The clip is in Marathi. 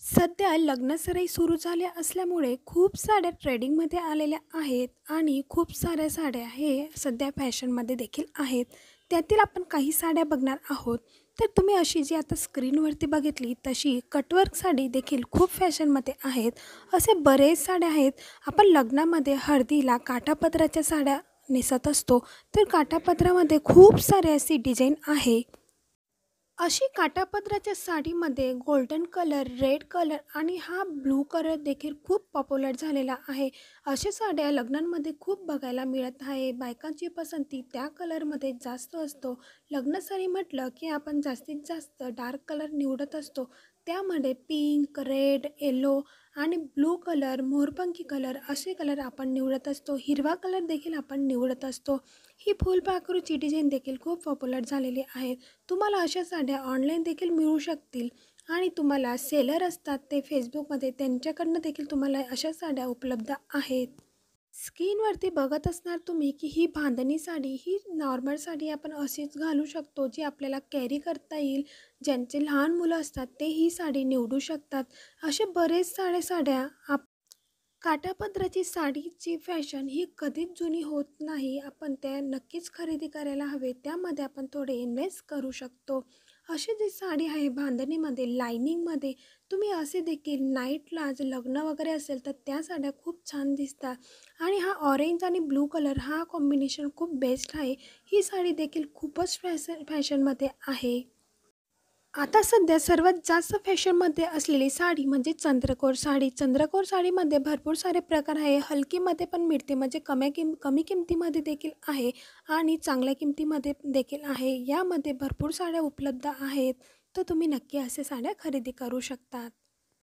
सध्या लग्नसराई सुरू झाल्या असल्यामुळे खूप साऱ्या ट्रेडिंगमध्ये आलेल्या आहेत आणि खूप साऱ्या साड्या हे सध्या फॅशनमध्ये देखील आहेत. त्यातील आपण काही साड्या बघणार आहोत. तर तुम्ही अशी जी आता स्क्रीनवरती बघितली तशी कटवर्क साडी देखील खूप फॅशनमध्ये आहेत. असे बरेच साड्या आहेत. आपण लग्नामध्ये हळदीला काठापदराच्या साड्या नेसत असतो. तर काठापदरामध्ये खूप सारे अशी डिझाईन आहे. अशी काठापदराच्या साडीमध्ये गोल्डन कलर, रेड कलर आणि हा ब्लू कलर देखील खूप पॉप्युलर झालेला आहे. अशा साड्या लग्नांमध्ये खूप बघायला मिळत आहे. बायकांची पसंती त्या कलरमध्ये जास्त असतो. लग्नसराई म्हटलं की आपण जास्तीत जास्त डार्क कलर निवडत असतो. त्यामध्ये पिंक, रेड, येलो आणि ब्लू कलर, मोरपंखी कलर असे कलर आपण निवडत असतो. हिरवा कलर देखील आपण निवडत असतो. ही फुलपाखरूची डिझाईन देखील खूप पॉप्युलर झालेली आहे. तुम्हाला अशा साड्या ऑनलाईन देखील मिळू शकतील आणि तुम्हाला सेलर असतात ते फेसबुकमध्ये त्यांच्याकडनं देखील तुम्हाला अशा साड्या उपलब्ध आहेत. स्क्रीनवरती बघत असणार तुम्ही की ही बांधणी साडी ही नॉर्मल साडी आपण अशीच घालू शकतो जी आपल्याला कॅरी करता येईल. ज्यांचे लहान मुलं असतात ते ही साडी निवडू शकतात. असे बरेच साड्या काठापदराची साडीची फॅशन ही कधीच जुनी होत नाही. आपण त्या नक्कीच खरेदी करायला हवे. त्यामध्ये आपण थोडे इन्व्हेस्ट करू शकतो. अशी जी साडी आहे बांधणीमध्ये लायनिंगमध्ये तुम्ही असे देखील नाईटला जर लग्न वगैरे असेल तर त्या साड्या खूप छान दिसतात. आणि हा ऑरेंज आणि ब्लू कलर हा कॉम्बिनेशन खूप बेस्ट आहे. ही साडी देखील खूपच फॅशनमध्ये आहे. आता सध्या सर्वात जास्त फॅशनमध्ये असलेली साडी म्हणजे चंद्रकोर साडी. चंद्रकोर साडीमध्ये भरपूर सारे प्रकार आहे. हलकीमध्ये पण मिळते म्हणजे कमी किमतीमध्ये देखील आहे आणि चांगल्या किमतीमध्ये देखील आहे. यामध्ये भरपूर साड्या उपलब्ध आहेत. तर तुम्ही नक्की असे साड्या खरेदी करू शकतात.